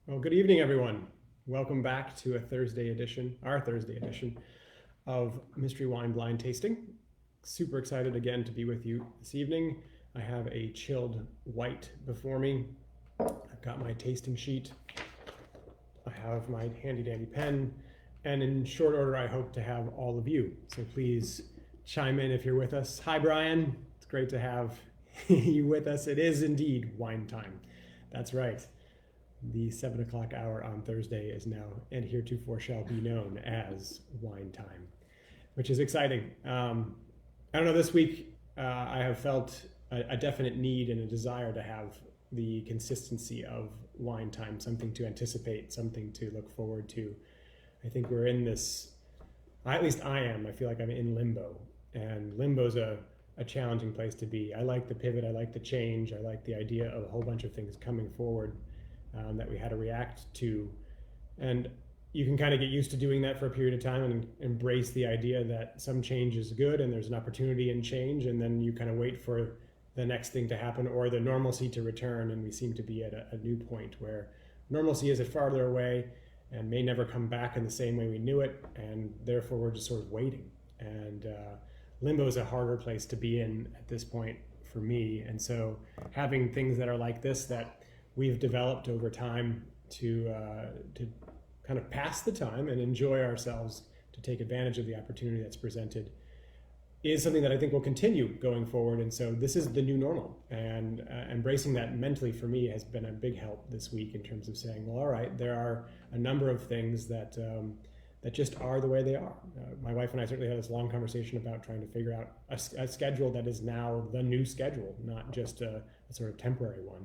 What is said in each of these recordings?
Well, good evening, everyone. Welcome back to our Thursday edition of Mystery Wine Blind Tasting. Super excited again to be with you this evening. I have a chilled white before me. I've got my tasting sheet. I have my handy dandy pen. And in short order, I hope to have all of you. So please chime in if you're with us. Hi, Brian. It's great to have you with us. It is indeed wine time. That's right. The 7 o'clock hour on Thursday is now and heretofore shall be known as wine time, which is exciting. I don't know, this week I have felt a definite need and a desire to have the consistency of wine time, something to anticipate, something to look forward to. I think we're in this, at least I am, I feel like I'm in limbo, and limbo's a challenging place to be. I like the pivot, I like the change, I like the idea of a whole bunch of things coming forward that we had to react to. And you can kind of get used to doing that for a period of time and embrace the idea that some change is good and there's an opportunity in change, and then you kind of wait for the next thing to happen or the normalcy to return. And we seem to be at a new point where normalcy is farther away and may never come back in the same way we knew it, and therefore we're just sort of waiting. And limbo is a harder place to be in at this point for me. And so having things that are like this that we've developed over time to kind of pass the time and enjoy ourselves, to take advantage of the opportunity that's presented, is something that I think will continue going forward. And so this is the new normal, and embracing that mentally for me has been a big help this week in terms of saying, well, all right, there are a number of things that that just are the way they are. My wife and I certainly had this long conversation about trying to figure out a schedule that is now the new schedule, not just a sort of temporary one.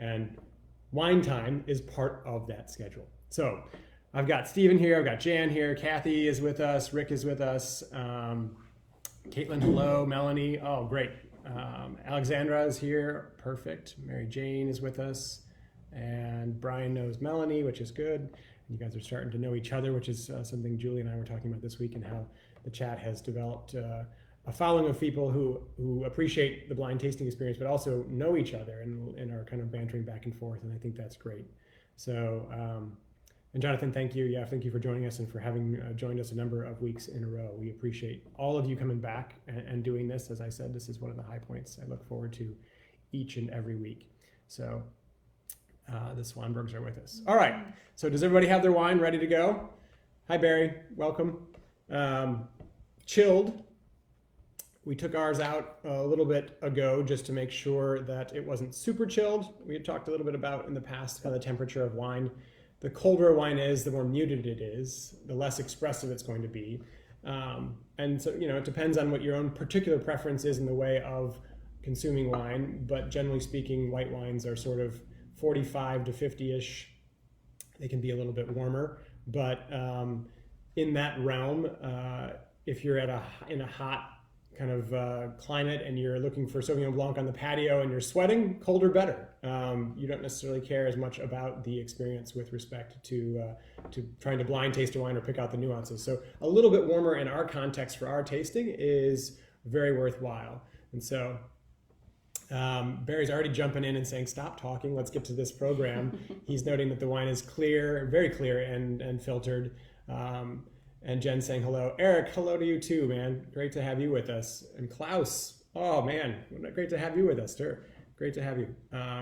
And wine time is part of that schedule. So I've got Stephen here, I've got Jan here, Kathy is with us, Rick is with us, Caitlin, hello, Melanie, oh great. Alexandra is here, perfect. Mary Jane is with us, and Brian knows Melanie, which is good. You guys are starting to know each other, which is something Julie and I were talking about this week, and how the chat has developed a following of people who appreciate the blind tasting experience, but also know each other and are kind of bantering back and forth, and I think that's great. So, and Jonathan, thank you. Yeah, thank you for joining us and for having joined us a number of weeks in a row. We appreciate all of you coming back and doing this. As I said, this is one of the high points I look forward to each and every week. So the Swanbergs are with us. All right, so does everybody have their wine ready to go? Hi, Barry, welcome. Chilled. We took ours out a little bit ago just to make sure that it wasn't super chilled. We had talked a little bit about in the past kind of the temperature of wine. The colder a wine is, the more muted it is, the less expressive it's going to be. And so, it depends on what your own particular preference is in the way of consuming wine, but generally speaking, white wines are sort of 45 to 50-ish. They can be a little bit warmer, but in that realm, if you're in a hot kind of climate and you're looking for Sauvignon Blanc on the patio and you're sweating, colder better. You don't necessarily care as much about the experience with respect to trying to blind taste a wine or pick out the nuances. So a little bit warmer in our context for our tasting is very worthwhile. And so Barry's already jumping in and saying, stop talking, let's get to this program. He's noting that the wine is clear, very clear and filtered. And Jen saying hello. Eric, hello to you too, man. Great to have you with us. And Klaus, oh man, great to have you with us, sir. Great to have you.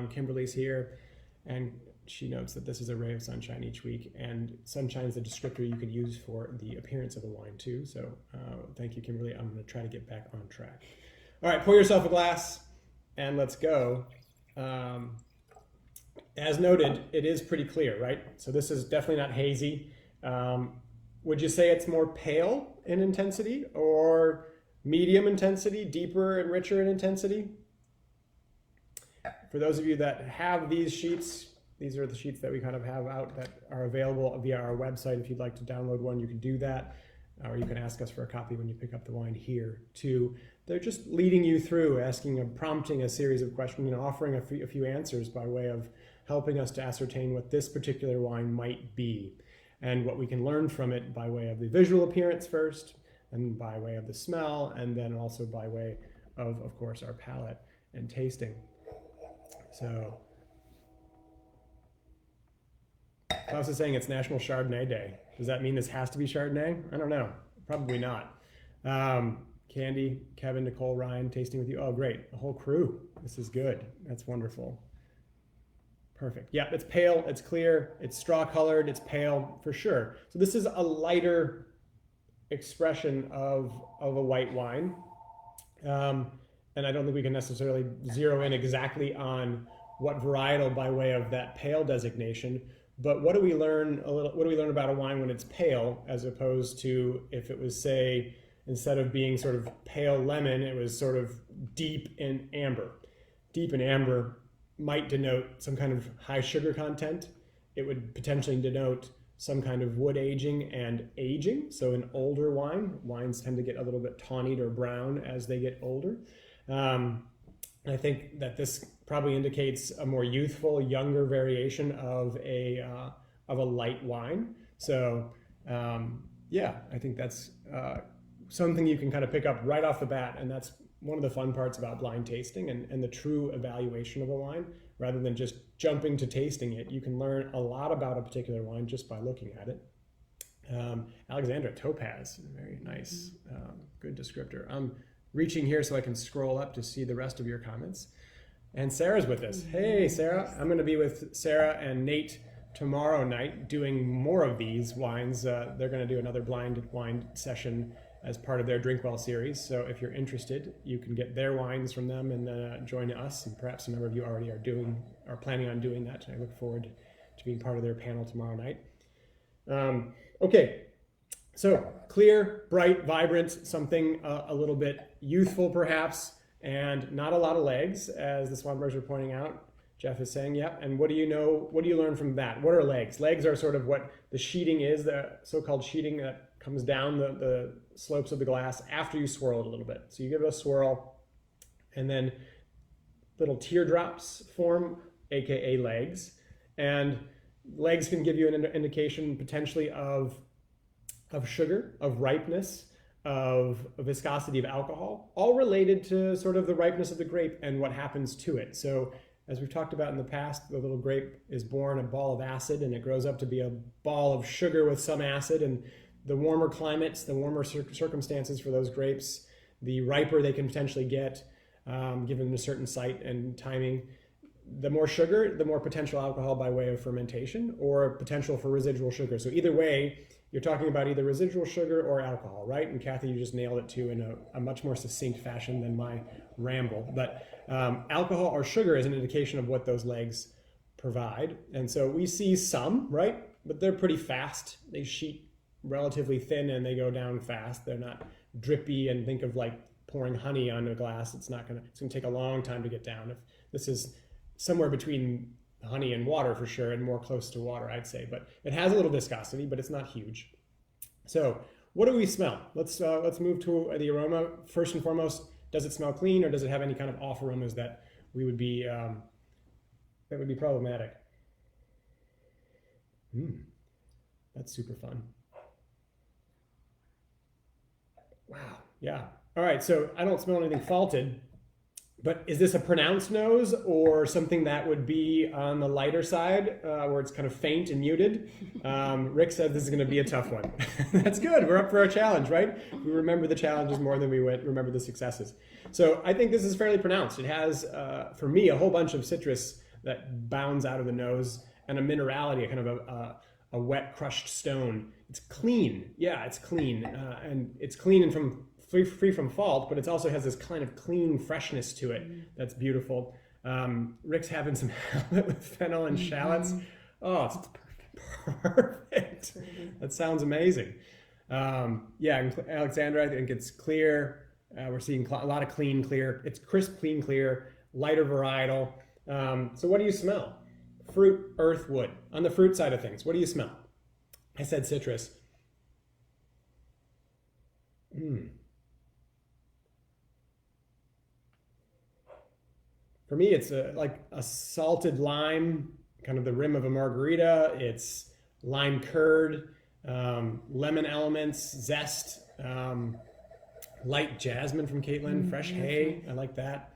Kimberly's here, and she notes that this is a ray of sunshine each week, and sunshine is a descriptor you can use for the appearance of a wine too. So thank you, Kimberly. I'm going to try to get back on track. All right, pour yourself a glass, and let's go. As noted, it is pretty clear, right? So this is definitely not hazy. Would you say it's more pale in intensity or medium intensity, deeper and richer in intensity? For those of you that have these sheets, these are the sheets that we kind of have out that are available via our website. If you'd like to download one, you can do that, or you can ask us for a copy when you pick up the wine here too. They're just leading you through, prompting a series of questions, offering a few answers by way of helping us to ascertain what this particular wine might be, and what we can learn from it by way of the visual appearance first, and by way of the smell, and then also by way of course, our palate and tasting. So Klaus is saying it's National Chardonnay Day. Does that mean this has to be Chardonnay? I don't know. Probably not. Candy, Kevin, Nicole, Ryan, tasting with you. Oh, great. A whole crew. This is good. That's wonderful. Perfect. Yeah, it's pale, it's clear, it's straw colored, it's pale for sure. So this is a lighter expression of a white wine. And I don't think we can necessarily zero in exactly on what varietal by way of that pale designation. But what do we learn about a wine when it's pale, as opposed to if it was, say, instead of being sort of pale lemon, it was sort of deep in amber. Deep in amber might denote some kind of high sugar content. It would potentially denote some kind of wood aging and aging. So an older wines tend to get a little bit tawnied or brown as they get older. I think that this probably indicates a more youthful, younger variation of a light wine. So yeah, I think that's something you can kind of pick up right off the bat, and that's one of the fun parts about blind tasting and the true evaluation of a wine. Rather than just jumping to tasting it, you can learn a lot about a particular wine just by looking at it. Alexandra, topaz, very nice, good descriptor. I'm reaching here so I can scroll up to see the rest of your comments. And Sarah's with us. Hey, Sarah. I'm going to be with Sarah and Nate tomorrow night doing more of these wines. They're going to do another blind wine session as part of their Drink Well series. So if you're interested, you can get their wines from them and join us. And perhaps a number of you already are planning on doing that. And I look forward to being part of their panel tomorrow night. Okay, so clear, bright, vibrant, something a little bit youthful perhaps, and not a lot of legs, as the Swanbergs are pointing out. Jeff is saying, yeah. And what do you learn from that? What are legs? Legs are sort of what the sheeting is, the so-called sheeting that comes down the slopes of the glass after you swirl it a little bit. So you give it a swirl, and then little teardrops form, aka legs. And legs can give you an indication potentially of sugar, of ripeness, of viscosity of alcohol, all related to sort of the ripeness of the grape and what happens to it. So as we've talked about in the past, the little grape is born a ball of acid, and it grows up to be a ball of sugar with some acid. And the warmer climates, the warmer circumstances for those grapes, the riper they can potentially get, given a certain site and timing. The more sugar, the more potential alcohol by way of fermentation, or potential for residual sugar. So either way, you're talking about either residual sugar or alcohol, right? And Kathy, you just nailed it too in a much more succinct fashion than my ramble. But alcohol or sugar is an indication of what those legs provide. And so we see some, right? But they're pretty fast. They sheet relatively thin and they go down fast. They're not drippy, and think of like pouring honey on a glass. It's gonna take a long time to get down. If this is somewhere between honey and water for sure, and more close to water, I'd say. But it has a little viscosity, but it's not huge. So what do we smell? Let's move to the aroma. First and foremost, does it smell clean, or does it have any kind of off aromas that would be problematic? That's super fun. Wow. Yeah. All right. So I don't smell anything faulted. But is this a pronounced nose, or something that would be on the lighter side, where it's kind of faint and muted? Rick said this is going to be a tough one. That's good. We're up for a challenge, right? We remember the challenges more than we remember the successes. So I think this is fairly pronounced. It has, for me, a whole bunch of citrus that bounds out of the nose, and a minerality, a kind of a wet, crushed stone. It's clean. Yeah, it's clean. And it's clean and free from fault, but it also has this kind of clean freshness to it that's beautiful. Rick's having some halibut with fennel and shallots. Oh, it's perfect. That sounds amazing. Yeah, Alexandra, I think it's clear. We're seeing a lot of clean, clear. It's crisp, clean, clear, lighter varietal. So what do you smell? Fruit, earth, wood. On the fruit side of things, what do you smell? I said citrus. For me, it's like a salted lime, kind of the rim of a margarita. It's lime curd, lemon elements, zest, light jasmine from Caitlin, fresh hay. I like that.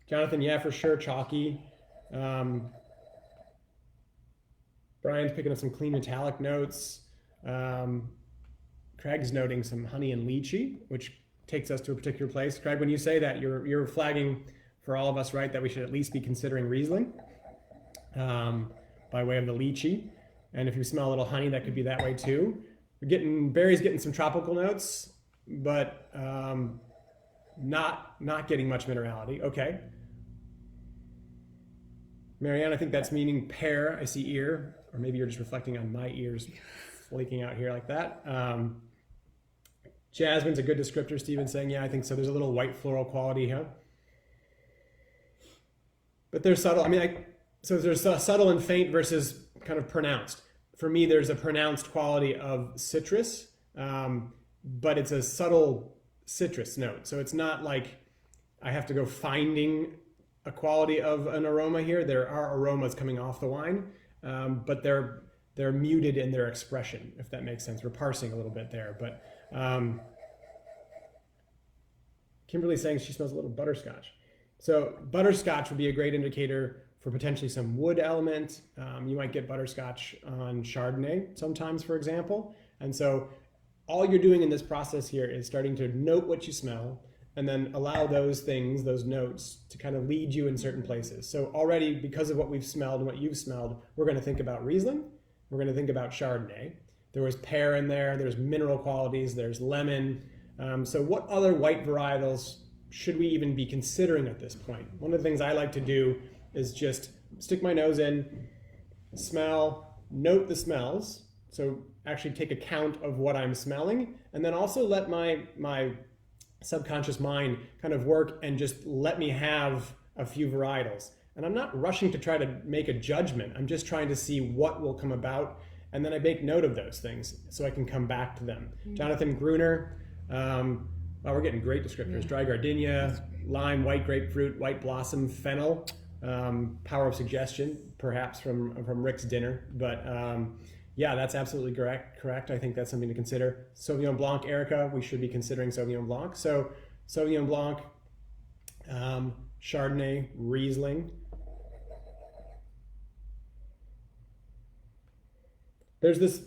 Jonathan, yeah, for sure, chalky. Brian's picking up some clean metallic notes. Craig's noting some honey and lychee, which takes us to a particular place. Craig, when you say that, you're flagging for all of us, right, that we should at least be considering Riesling by way of the lychee. And if you smell a little honey, that could be that way too. Barry's getting some tropical notes, but not getting much minerality. Okay. Marianne, I think that's meaning pear. I see ear, or maybe you're just reflecting on my ears flaking out here like that. Jasmine's a good descriptor. Steven's saying, yeah, I think so. There's a little white floral quality here. But they're subtle. I mean, so there's subtle and faint versus kind of pronounced. For me, there's a pronounced quality of citrus, but it's a subtle citrus note. So it's not like I have to go finding a quality of an aroma here. There are aromas coming off the wine, but they're muted in their expression, if that makes sense. We're parsing a little bit there, but Kimberly's saying she smells a little butterscotch. So butterscotch would be a great indicator for potentially some wood element. You might get butterscotch on Chardonnay sometimes, for example. And so all you're doing in this process here is starting to note what you smell and then allow those things, those notes, to kind of lead you in certain places. So already, because of what we've smelled and what you've smelled, we're going to think about Riesling. We're going to think about Chardonnay. There was pear in there. There's mineral qualities. There's lemon. So what other white varietals should we even be considering at this point? One of the things I like to do is just stick my nose in, smell, note the smells. So actually take account of what I'm smelling, and then also let my subconscious mind kind of work and just let me have a few varietals. And I'm not rushing to try to make a judgment. I'm just trying to see what will come about, and then I make note of those things so I can come back to them. Jonathan Gruner, wow, we're getting great descriptors. Dry gardenia, lime, white grapefruit, white blossom, fennel, power of suggestion, perhaps from Rick's dinner. But yeah, that's absolutely correct. I think that's something to consider. Sauvignon Blanc, Erica, we should be considering Sauvignon Blanc. So Sauvignon Blanc, Chardonnay, Riesling. There's this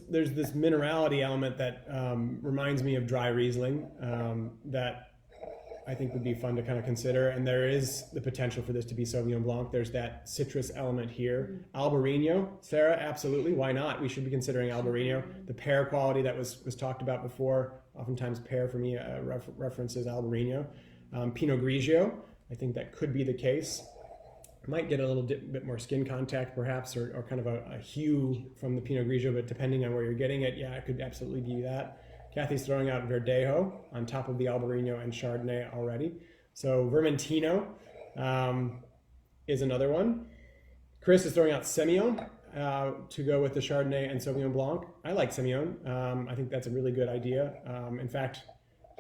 minerality element that reminds me of dry Riesling that I think would be fun to kind of consider. And there is the potential for this to be Sauvignon Blanc. There's that citrus element here. Albarino, Sarah, absolutely. Why not? We should be considering Albarino. The pear quality that was talked about before. Oftentimes pear for me references Albarino. Pinot Grigio, I think that could be the case. Might get a little bit more skin contact perhaps, or kind of a hue from the Pinot Grigio, but depending on where you're getting it, yeah, it could absolutely be that. Kathy's throwing out Verdejo on top of the Albarino and Chardonnay already. So Vermentino is another one. Chris is throwing out Semillon to go with the Chardonnay and Sauvignon Blanc. I like Semillon. I think that's a really good idea. In fact,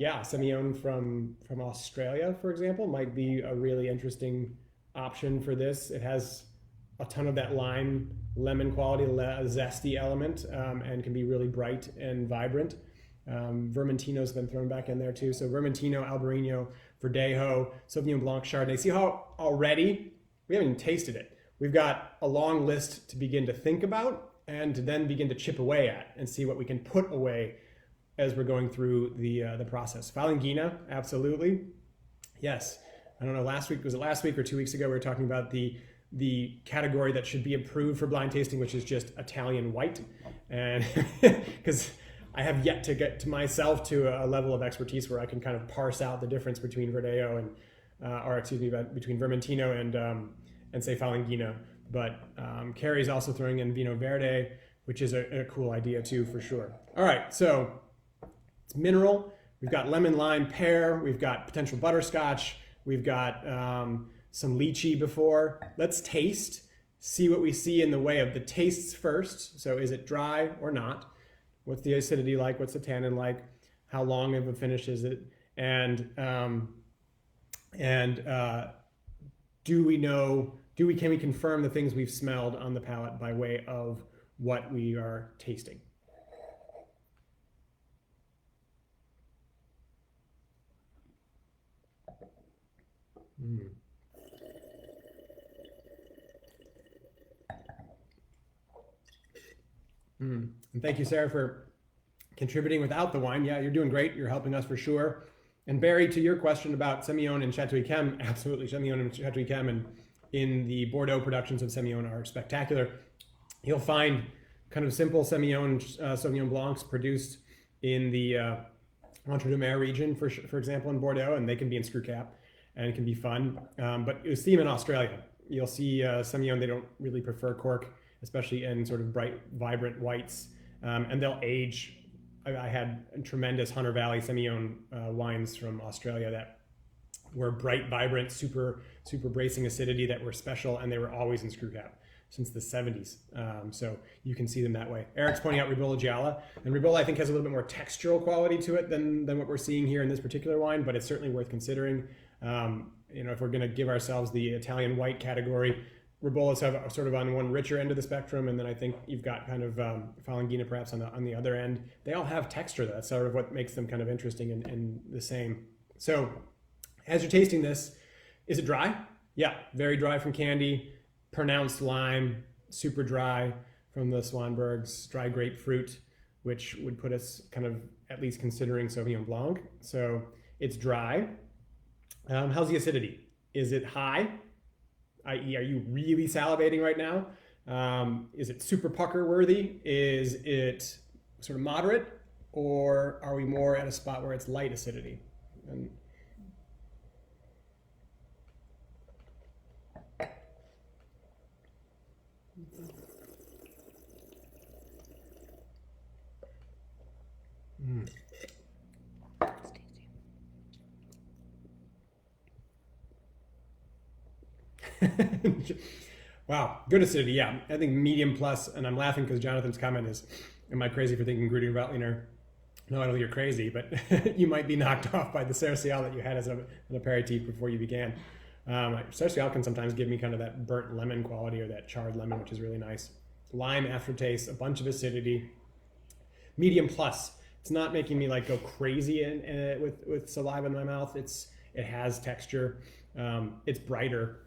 yeah, Semillon from Australia, for example, might be a really interesting option for this. It has a ton of that lime lemon quality, zesty element, and can be really bright and vibrant. Vermentino's been thrown back in there too. So Vermentino, Albarino, Verdejo, Sauvignon Blanc, Chardonnay. See how already we haven't even tasted it. We've got a long list to begin to think about and to then begin to chip away at and see what we can put away as we're going through the process. Falangina, absolutely. Yes. I don't know, was it last week or 2 weeks ago, we were talking about the category that should be approved for blind tasting, which is just Italian white. And because I have yet to get to myself to a level of expertise where I can kind of parse out the difference between Verdejo and, between Vermentino and say Falangina. But Carrie's also throwing in Vino Verde, which is a cool idea too, for sure. All right, so it's mineral. We've got lemon, lime, pear. We've got potential butterscotch. We've got some lychee before. Let's taste, see what we see in the way of the tastes first. So is it dry or not? What's the acidity like? What's the tannin like? How long of a finish is it? And can we confirm the things we've smelled on the palate by way of what we are tasting? And thank you, Sarah, for contributing without the wine. Yeah, you're doing great. You're helping us for sure. And Barry, to your question about Semillon and Chateau Yquem, absolutely, Semillon and Chateau Yquem, and in the Bordeaux productions of Semillon are spectacular. You'll find kind of simple Semillon Sauvignon Blancs produced in the Entre-deux-Mers region, for example, in Bordeaux, and they can be in screw cap, and it can be fun. But you'll see them in Australia. You'll see Semillon, they don't really prefer cork, especially in sort of bright, vibrant whites, and they'll age. I had tremendous Hunter Valley Semillon wines from Australia that were bright, vibrant, super bracing acidity that were special, and they were always in screw cap since the 70s. So you can see them that way. Eric's pointing out Ribolla Gialla, and Ribolla I think has a little bit more textural quality to it than what we're seeing here in this particular wine, but it's certainly worth considering. If we're going to give ourselves the Italian white category, Ribollas have sort of on one richer end of the spectrum, and then I think you've got kind of Falanghina perhaps on the other end. They all have texture, though. That's sort of what makes them kind of interesting and the same. So as you're tasting this, is it dry? Yeah, very dry from candy, pronounced lime, super dry from the Swanbergs, dry grapefruit, which would put us kind of at least considering Sauvignon Blanc. So it's dry. How's the acidity? Is it high? I.e., are you really salivating right now? Is it super pucker worthy? Is it sort of moderate? Or are we more at a spot where it's light acidity? And Wow, good acidity. Yeah, I think medium plus, and I'm laughing because Jonathan's comment is, am I crazy for thinking Grüner Veltliner? No, I don't think you're crazy, but you might be knocked off by the Cercial that you had as an aperitif before you began. Cercial can sometimes give me kind of that burnt lemon quality or that charred lemon, which is really nice. Lime aftertaste, a bunch of acidity. Medium plus. It's not making me like go crazy with saliva in my mouth. It has texture. It's brighter.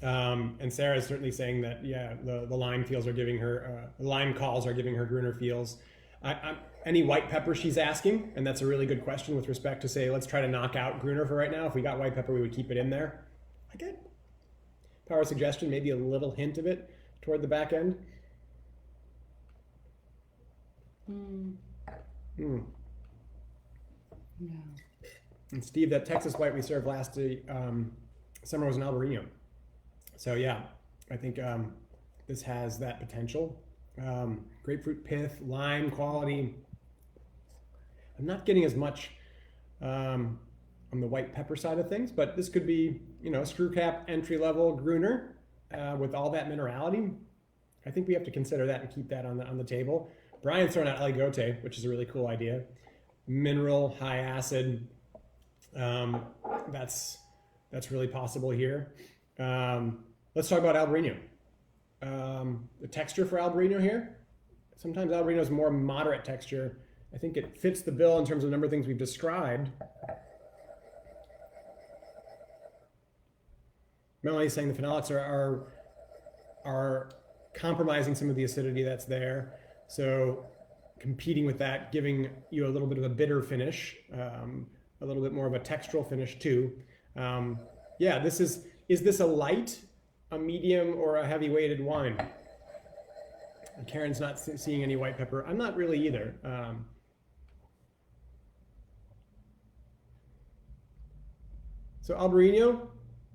And Sarah is certainly saying that, yeah, the lime feels are giving her, lime calls are giving her Gruner feels. Any white pepper she's asking, and that's a really good question with respect to say, let's try to knock out Gruner for right now. If we got white pepper, we would keep it in there. I get power suggestion, maybe a little hint of it toward the back end. Yeah. And Steve, that Texas white we served last summer was an Albarino. So yeah, I think this has that potential. Grapefruit pith, lime quality. I'm not getting as much on the white pepper side of things, but this could be, screw cap entry level Gruner with all that minerality. I think we have to consider that and keep that on the table. Brian's thrown out Aligote, which is a really cool idea. Mineral, high acid. That's really possible here. Let's talk about Albarino. The texture for Albarino here. Sometimes Albarino is more moderate texture. I think it fits the bill in terms of the number of things we've described. Melanie's saying the phenolics are compromising some of the acidity that's there. So competing with that, giving you a little bit of a bitter finish, a little bit more of a textural finish too. Yeah, is this a light, a medium, or a heavy weighted wine? And Karen's not seeing any white pepper. I'm not really either. So Albarino,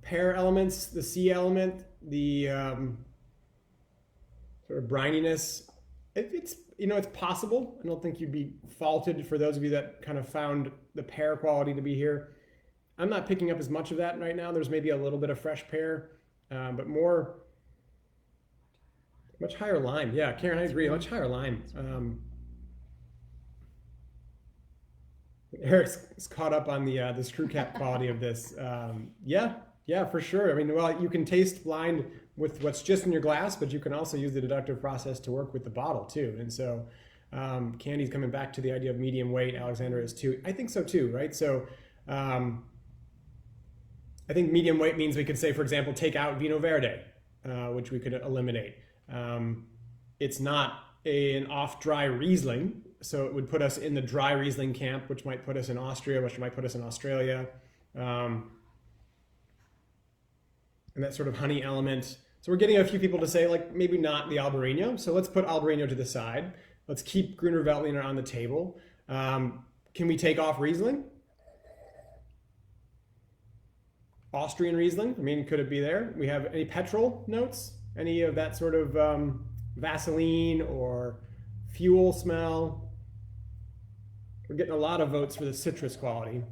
pear elements, the C element, the sort of brininess. It's possible. I don't think you'd be faulted for those of you that kind of found the pear quality to be here. I'm not picking up as much of that right now. There's maybe a little bit of fresh pear, but much higher lime. Yeah, Karen, I agree. Much higher lime. Eric's caught up on the screw cap quality of this. Yeah, for sure. I mean, well, you can taste blind with what's just in your glass, but you can also use the deductive process to work with the bottle too. And so Candy's coming back to the idea of medium weight. Alexandra is too. I think so too, right? So I think medium weight means we could say, for example, take out Vino Verde, which we could eliminate. It's not an off-dry Riesling. So it would put us in the dry Riesling camp, which might put us in Austria, which might put us in Australia. And that sort of honey element. So we're getting a few people to say, like, maybe not the Albarino. So let's put Albarino to the side. Let's keep Gruner Veltliner on the table. Can we take off Riesling? Austrian Riesling, I mean, could it be there? We have any petrol notes? Any of that sort of Vaseline or fuel smell? We're getting a lot of votes for the citrus quality.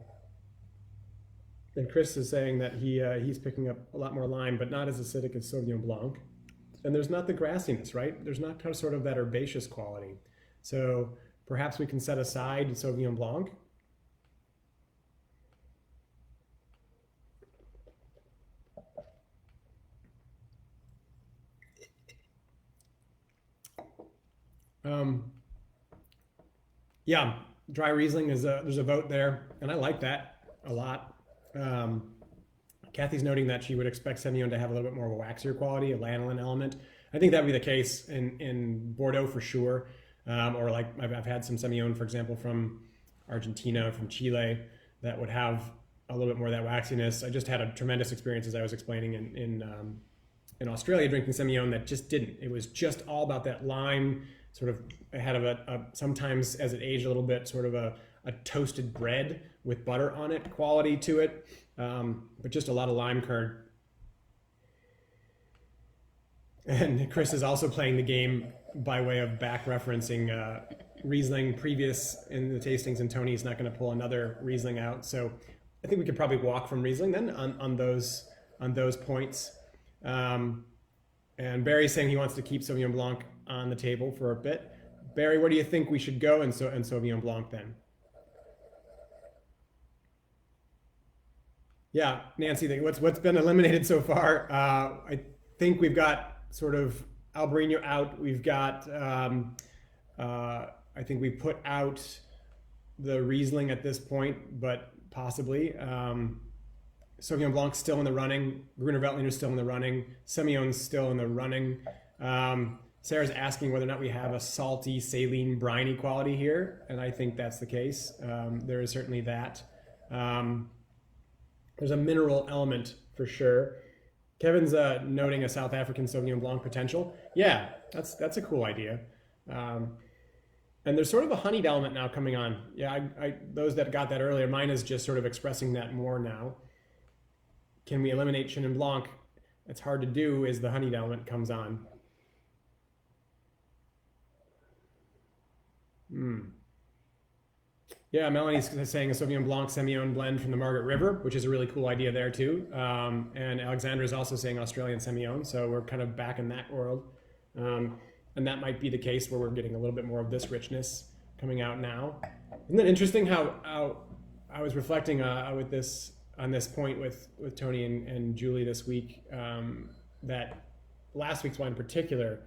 And Chris is saying that he's picking up a lot more lime, but not as acidic as Sauvignon Blanc. And there's not the grassiness, right? There's not kind of sort of that herbaceous quality. So perhaps we can set aside Sauvignon Blanc. Yeah, dry Riesling there's a vote there, and I like that a lot. Kathy's noting that she would expect Semillon to have a little bit more of a waxier quality, a lanolin element. I think that would be the case in Bordeaux for sure, or like I've had some Semillon, for example, from Argentina, from Chile, that would have a little bit more of that waxiness. I just had a tremendous experience, as I was explaining, in Australia drinking Semillon that just didn't. It was just all about that lime, sort of ahead of a sometimes as it aged a little bit, sort of a toasted bread with butter on it quality to it, but just a lot of lime kernel. And Chris is also playing the game by way of back referencing Riesling previous in the tastings, and Tony's not going to pull another Riesling out. So I think we could probably walk from Riesling then on those points. And Barry's saying he wants to keep Sauvignon Blanc on the table for a bit. Barry, where do you think we should go in Sauvignon Blanc then? Yeah, Nancy, what's been eliminated so far? I think we've got sort of Albarino out. We've got, I think we put out the Riesling at this point, but possibly. Sauvignon Blanc still in the running. Gruner Veltliner still in the running. Semillon's still in the running. Sarah's asking whether or not we have a salty, saline, briny quality here, and I think that's the case. There is certainly that. There's a mineral element for sure. Kevin's noting a South African Sauvignon Blanc potential. Yeah, that's a cool idea. And there's sort of a honeyed element now coming on. Yeah, those that got that earlier, mine is just sort of expressing that more now. Can we eliminate Chenin Blanc? It's hard to do as the honeyed element comes on. Yeah, Melanie's saying a Sauvignon Blanc Semillon blend from the Margaret River, which is a really cool idea there too. And Alexandra is also saying Australian Semillon, so we're kind of back in that world. And that might be the case where we're getting a little bit more of this richness coming out now. Isn't it interesting how I was reflecting on this point with Tony and Julie this week, that last week's wine in particular,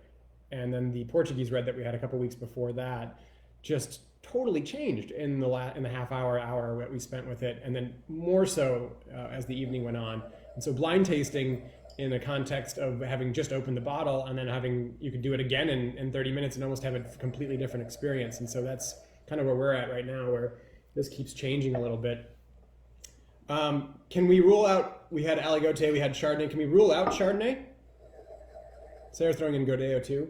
and then the Portuguese red that we had a couple weeks before that, just totally changed in the half hour that we spent with it, and then more so as the evening went on. And so blind tasting in the context of having just opened the bottle and then you could do it again in 30 minutes and almost have a completely different experience. And so that's kind of where we're at right now, where this keeps changing a little bit. Can we rule out, we had Aligoté, we had Chardonnay, can we rule out Chardonnay? Sarah's throwing in Godeo too.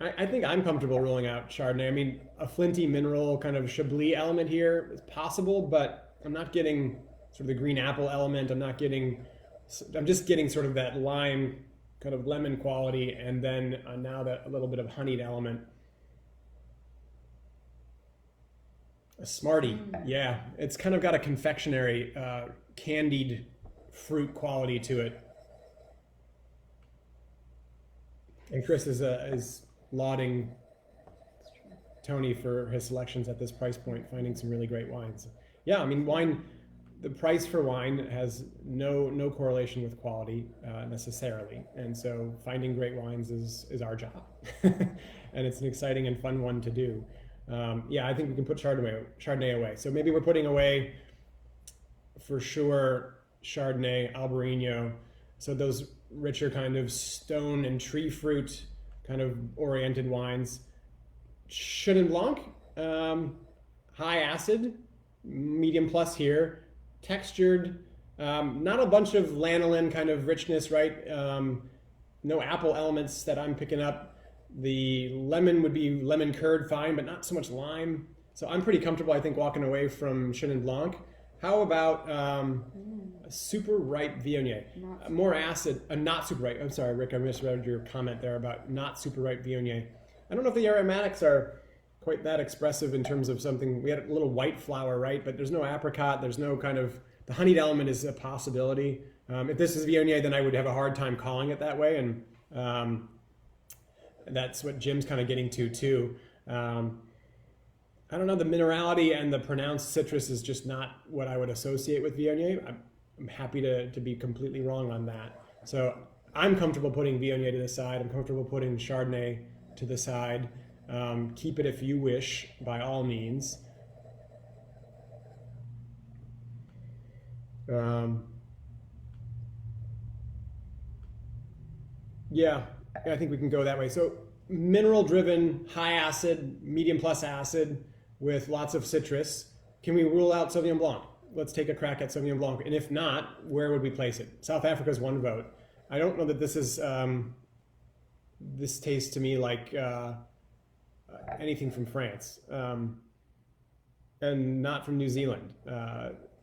I think I'm comfortable ruling out Chardonnay. I mean, a flinty mineral kind of Chablis element here is possible, but I'm not getting sort of the green apple element. I'm just getting sort of that lime, kind of lemon quality, and then now that a little bit of honeyed element. A Smartie, yeah. It's kind of got a confectionery, candied fruit quality to it. And Chris is lauding Tony for his selections at this price point, finding some really great wines. Yeah, I mean, wine, the price for wine has no correlation with quality necessarily. And so finding great wines is our job. And it's an exciting and fun one to do. Yeah, I think we can put Chardonnay away. So maybe we're putting away, for sure, Chardonnay, Albarino. So those richer kind of stone and tree fruit kind of oriented wines. Chenin Blanc, high acid, medium plus here, textured, not a bunch of lanolin kind of richness, right? No apple elements that I'm picking up. The lemon would be lemon curd, fine, but not so much lime. So I'm pretty comfortable, I think, walking away from Chenin Blanc. How about a super ripe Viognier? More acid, not super ripe. I'm sorry, Rick, I misread your comment there about not super ripe Viognier. I don't know if the aromatics are quite that expressive in terms of something. We had a little white flower, right? But there's no apricot. There's no kind of, the honeyed element is a possibility. If this is Viognier, then I would have a hard time calling it that way. And that's what Jim's kind of getting to too. I don't know, the minerality and the pronounced citrus is just not what I would associate with Viognier. I'm happy to be completely wrong on that. So I'm comfortable putting Viognier to the side. I'm comfortable putting Chardonnay to the side. Keep it if you wish, by all means. Yeah, I think we can go that way. So mineral driven, high acid, medium plus acid with lots of citrus. Can we rule out Sauvignon Blanc? Let's take a crack at Sauvignon Blanc. And if not, where would we place it? South Africa's one vote. I don't know that this is, this tastes to me like anything from France, and not from New Zealand.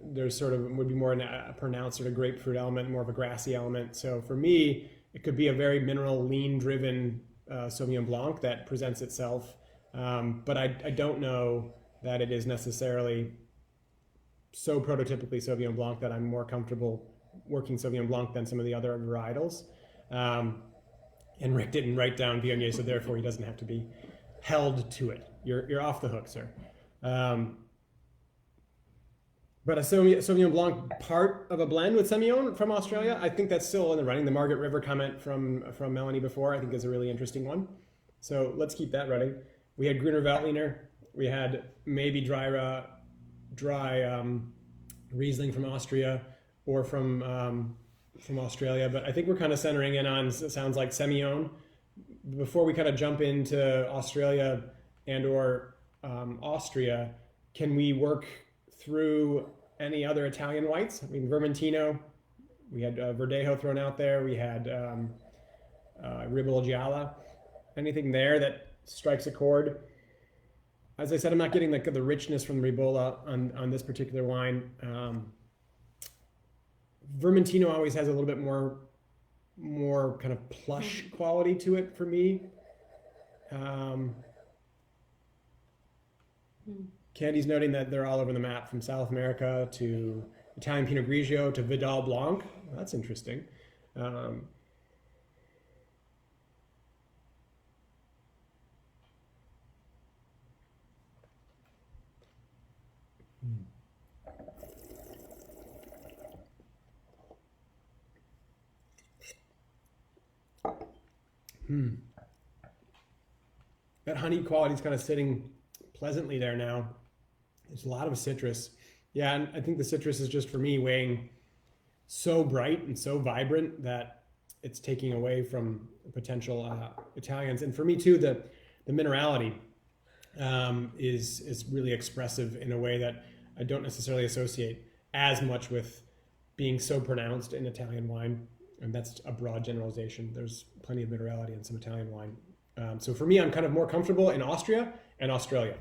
There's sort of, would be more a pronounced sort of grapefruit element, more of a grassy element. So for me, it could be a very mineral, lean driven Sauvignon Blanc that presents itself. But I don't know that it is necessarily so prototypically Sauvignon Blanc that I'm more comfortable working Sauvignon Blanc than some of the other varietals. And Rick didn't write down Viognier, so therefore he doesn't have to be held to it. You're off the hook, sir. But a Sauvignon Blanc part of a blend with Semillon from Australia, I think that's still in the running. The Margaret River comment from Melanie before, I think, is a really interesting one. So let's keep that running. We had Gruner Veltliner. We had maybe dry Riesling from Austria or from Australia. But I think we're kind of centering in on, it sounds like, Semillon. Before we kind of jump into Australia and or Austria, can we work through any other Italian whites? I mean, Vermentino, we had Verdejo thrown out there. We had Ribolgialla. Anything there that strikes a chord? As I said, I'm not getting the richness from Ribolla on this particular wine. Vermentino always has a little bit more kind of plush quality to it for me. Candy's noting that they're all over the map, from South America to Italian Pinot Grigio to Vidal Blanc. That's interesting. That honey quality is kind of sitting pleasantly there now. There's a lot of citrus. Yeah, and I think the citrus is just, for me, weighing so bright and so vibrant that it's taking away from potential Italians. And for me too, the minerality is really expressive in a way that I don't necessarily associate as much with being so pronounced in Italian wine. And that's a broad generalization. There's plenty of minerality in some Italian wine. So for me, I'm kind of more comfortable in Austria and Australia.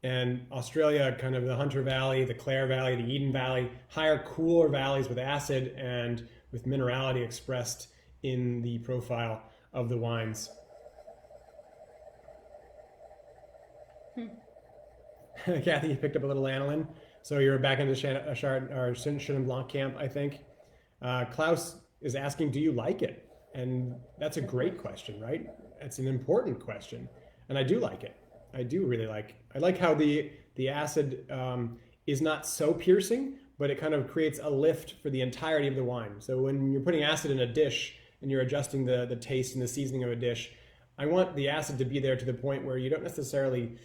And Australia, kind of the Hunter Valley, the Clare Valley, the Eden Valley, higher, cooler valleys with acid and with minerality expressed in the profile of the wines. Kathy, you picked up a little aniline. So you're back into Chenin Blanc camp, I think. Klaus is asking, do you like it? And that's a great question, right? It's an important question. And I do like it. I do really like. I like how the acid is not so piercing, but it kind of creates a lift for the entirety of the wine. So when you're putting acid in a dish and you're adjusting the taste and the seasoning of a dish, I want the acid to be there to the point where you don't necessarily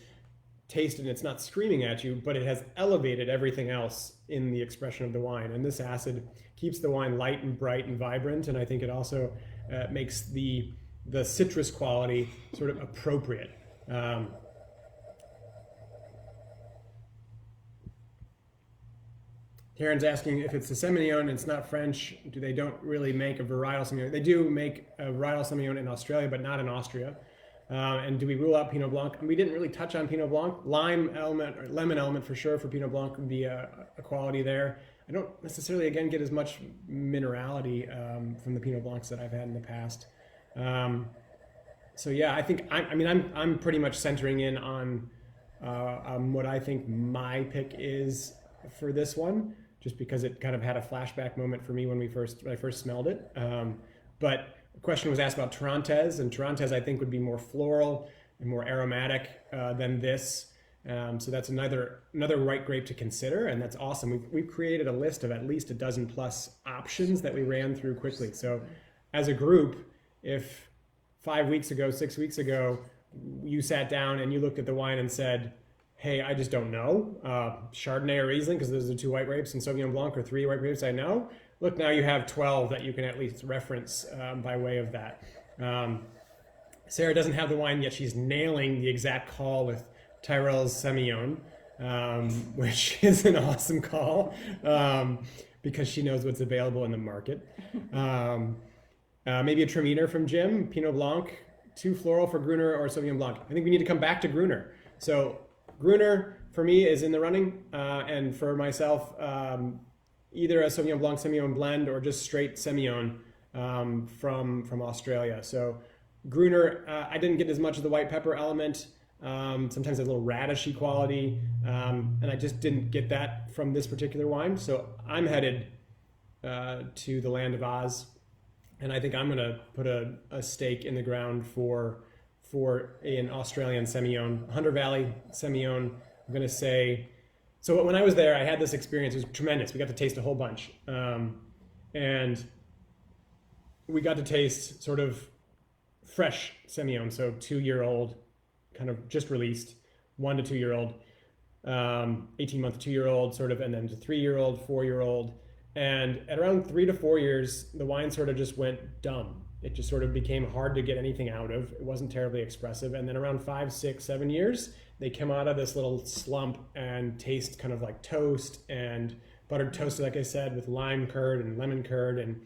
taste it and it's not screaming at you, but it has elevated everything else in the expression of the wine. And this acid keeps the wine light and bright and vibrant. And I think it also makes the the citrus quality sort of appropriate. Karen's asking if it's the Semillon and it's not French, they don't really make a varietal Semillon? They do make a varietal Semillon in Australia, but not in Austria. And do we rule out Pinot Blanc? We didn't really touch on Pinot Blanc. Lime element, or lemon element for sure for Pinot Blanc would be a quality there. I don't necessarily, again, get as much minerality from the Pinot Blancs that I've had in the past. So yeah, I think, I'm pretty much centering in on what I think my pick is for this one, just because it kind of had a flashback moment for me when I first smelled it. But the question was asked about Torrontés, and Torrontés I think would be more floral and more aromatic than this. So that's another white grape to consider, and that's awesome. We've created a list of at least a dozen plus options that we ran through quickly. So as a group, if 5 weeks ago, 6 weeks ago, you sat down and you looked at the wine and said, hey, I just don't know, Chardonnay or Riesling, because those are 2 white grapes, and Sauvignon Blanc, or 3 white grapes I know. Look, now you have 12 that you can at least reference by way of that. Sarah doesn't have the wine yet. She's nailing the exact call with Tyrell's Semillon, which is an awesome call because she knows what's available in the market. Maybe a Traminer from Jim, Pinot Blanc, too floral for Gruner or Sauvignon Blanc. I think we need to come back to Gruner. So Gruner, for me, is in the running, and for myself, either a Sauvignon Blanc Semillon blend or just straight Semillon from Australia. So Gruner, I didn't get as much of the white pepper element, sometimes a little radishy quality, and I just didn't get that from this particular wine. So I'm headed to the land of Oz, and I think I'm going to put a stake in the ground for an Australian Semillon, Hunter Valley Semillon. I'm going to say, so when I was there, I had this experience. It was tremendous. We got to taste a whole bunch. And we got to taste sort of fresh Semillon, so 2-year-old, kind of just released, 1 to 2-year-old, 18-month to 2-year-old sort of, and then to 3-year-old, 4-year-old. And at around 3 to 4 years, the wine sort of just went dumb. It just sort of became hard to get anything out of. It wasn't terribly expressive. And then around 5, 6, 7 years, they come out of this little slump and taste kind of like toast and buttered toast, like I said, with lime curd and lemon curd. And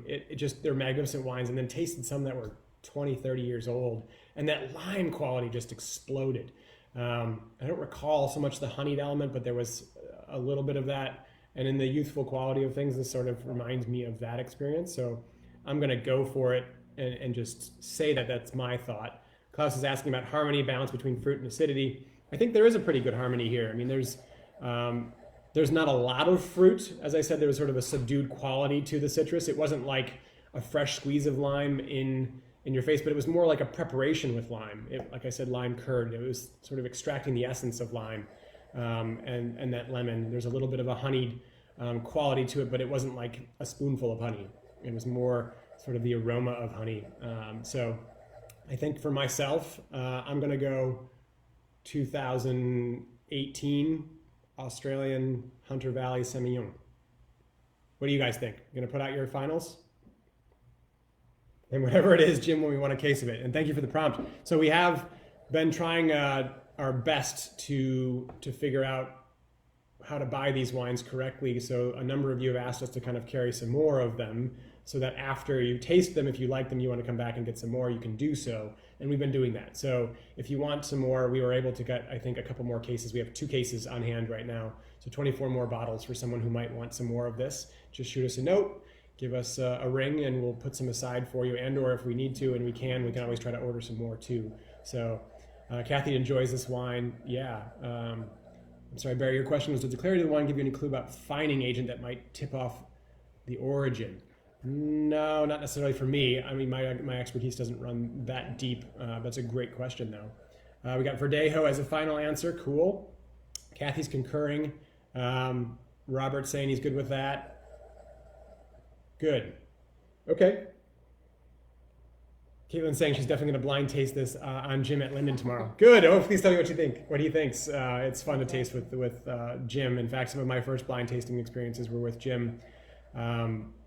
it just, they're magnificent wines. And then tasted some that were 20, 30 years old. And that lime quality just exploded. I don't recall so much the honeyed element, but there was a little bit of that. And in the youthful quality of things, this sort of reminds me of that experience. So I'm going to go for it and just say that that's my thought. Klaus is asking about harmony, balance between fruit and acidity. I think there is a pretty good harmony here. I mean, there's not a lot of fruit. As I said, there was sort of a subdued quality to the citrus. It wasn't like a fresh squeeze of lime in your face, but it was more like a preparation with lime. Like I said, lime curd. It was sort of extracting the essence of lime and that lemon. There's a little bit of a honeyed quality to it, but it wasn't like a spoonful of honey. It was more sort of the aroma of honey. So I think for myself, I'm going to go 2018 Australian Hunter Valley Semillon. What do you guys think? Going to put out your finals? And whatever it is, Jim, when we want a case of it. And thank you for the prompt. So we have been trying our best to figure out how to buy these wines correctly. So a number of you have asked us to kind of carry some more of them so that after you taste them, if you like them, you want to come back and get some more, you can do so. And we've been doing that. So if you want some more, we were able to get, I think, a couple more cases. We have 2 cases on hand right now. So 24 more bottles for someone who might want some more of this. Just shoot us a note, give us a ring, and we'll put some aside for you. And or if we need to, and we can always try to order some more too. So Kathy enjoys this wine. Yeah. I'm sorry, Barry, your question was, does the clarity of the wine give you any clue about fining agent that might tip off the origin? No, not necessarily for me. I mean, my expertise doesn't run that deep. That's a great question, though. We got Verdejo as a final answer. Cool. Kathy's concurring. Robert's saying he's good with that. Good. Okay. Caitlin's saying she's definitely going to blind taste this on Jim at Linden tomorrow. Good. Oh, please tell me what you think. What he thinks. It's fun to taste with Jim. In fact, some of my first blind tasting experiences were with Jim.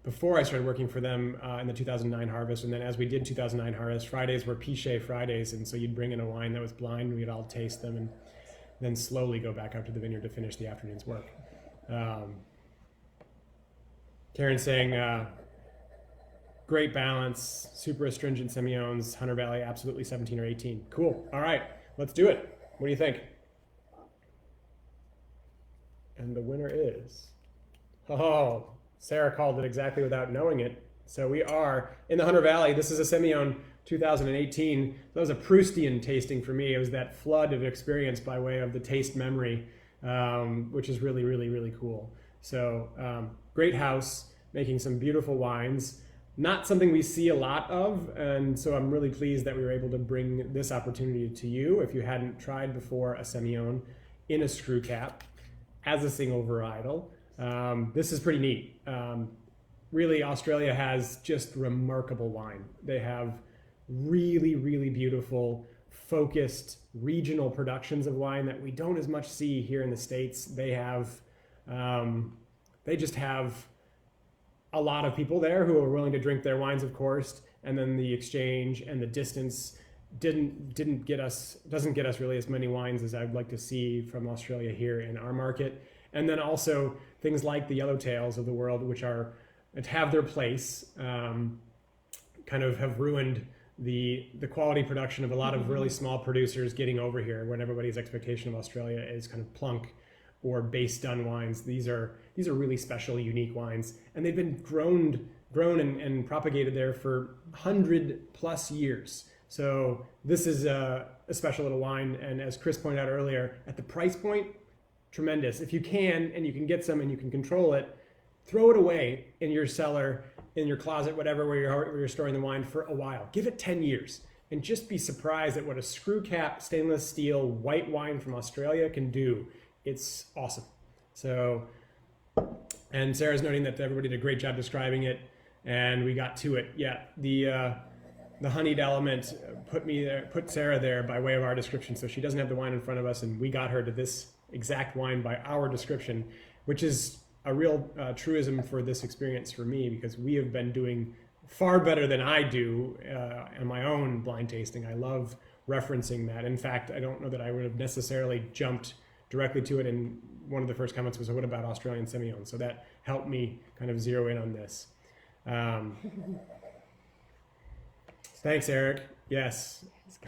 before I started working for them in the 2009 harvest. And then as we did 2009 harvest, Fridays were Pichet Fridays. And so you'd bring in a wine that was blind, we'd all taste them, and then slowly go back up to the vineyard to finish the afternoon's work. Karen's saying, great balance, super astringent Semillons, Hunter Valley, absolutely 17 or 18. Cool. All right, let's do it. What do you think? And the winner is, oh, Sarah called it exactly without knowing it. So we are in the Hunter Valley. This is a Semillon 2018. That was a Proustian tasting for me. It was that flood of experience by way of the taste memory, which is really, really, really cool. So great house, making some beautiful wines. Not something we see a lot of, and so I'm really pleased that we were able to bring this opportunity to you if you hadn't tried before a Semillon in a screw cap as a single varietal. This is pretty neat. Really, Australia has just remarkable wine. They have really, really beautiful, focused regional productions of wine that we don't as much see here in the States. They have, they just have a lot of people there who are willing to drink their wines, of course, and then the exchange and the distance doesn't get us really as many wines as I'd like to see from Australia here in our market. And then also things like the yellowtails of the world, which have their place, kind of have ruined the quality production of a lot of really small producers getting over here when everybody's expectation of Australia is kind of plunk or base done wines. These are really special, unique wines, and they've been grown and propagated there for 100+ years. So this is a special little wine, and as Chris pointed out earlier, at the price point, tremendous. If you can, and you can get some and you can control it, throw it away in your cellar, in your closet, whatever, where you're storing the wine for a while. Give it 10 years and just be surprised at what a screw cap stainless steel white wine from Australia can do. It's awesome. So, and Sarah's noting that everybody did a great job describing it, and we got to it. Yeah, the honeyed element put Sarah there by way of our description. So she doesn't have the wine in front of us, and we got her to this exact wine by our description, which is a real truism for this experience for me, because we have been doing far better than I do in my own blind tasting. I love referencing that. In fact, I don't know that I would have necessarily jumped directly to it, and one of the first comments was, what about Australian Semillon? So that helped me kind of zero in on this. Thanks, Eric. Yes.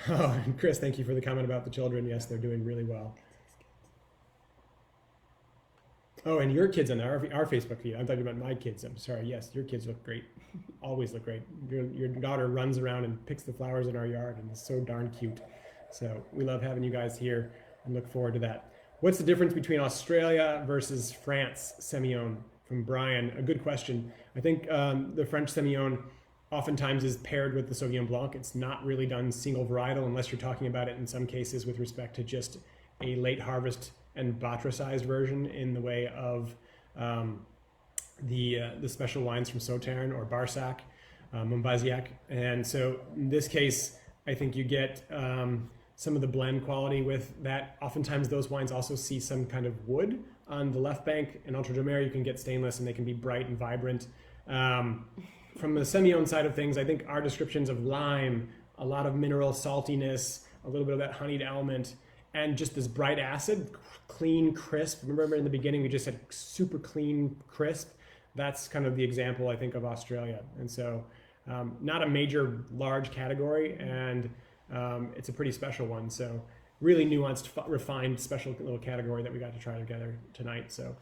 Oh, and Chris, thank you for the comment about the children. Yes, they're doing really well. Oh, and your kids on our Facebook feed. I'm talking about my kids. I'm sorry. Yes, your kids look great. Always look great. Your daughter runs around and picks the flowers in our yard, and is so darn cute. So we love having you guys here and look forward to that. What's the difference between Australia versus France Semillon? From Brian, a good question. I think the French Semillon oftentimes is paired with the Sauvignon Blanc. It's not really done single varietal unless you're talking about it in some cases with respect to just a late harvest and Batra-sized version in the way of the special wines from Sauternes or Barsac, Montbazillac. And so in this case, I think you get some of the blend quality with that. Oftentimes those wines also see some kind of wood on the left bank. In Ultra Domer, you can get stainless and they can be bright and vibrant. From the Semillon side of things, I think our descriptions of lime, a lot of mineral saltiness, a little bit of that honeyed element, and just this bright acid, clean, crisp. Remember in the beginning, we just said super clean, crisp. That's kind of the example, I think, of Australia. And so not a major, large category, and it's a pretty special one. So really nuanced, refined, special little category that we got to try together tonight. So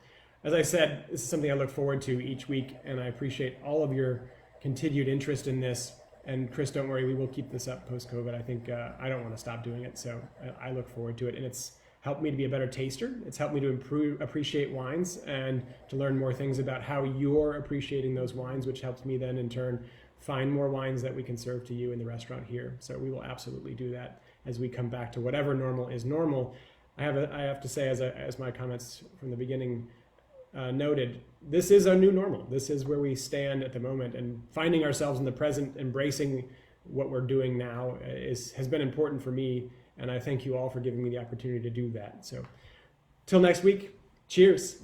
as I said, this is something I look forward to each week, and I appreciate all of your continued interest in this. And Chris, don't worry, we will keep this up post-COVID. I think I don't want to stop doing it, so I look forward to it. And it's helped me to be a better taster. It's helped me to appreciate wines and to learn more things about how you're appreciating those wines, which helps me then in turn find more wines that we can serve to you in the restaurant here. So we will absolutely do that as we come back to whatever normal is normal. I have to say, as my comments from the beginning noted, this is our new normal. This is where we stand at the moment, and finding ourselves in the present, embracing what we're doing now has been important for me, and I thank you all for giving me the opportunity to do that. So till next week, cheers.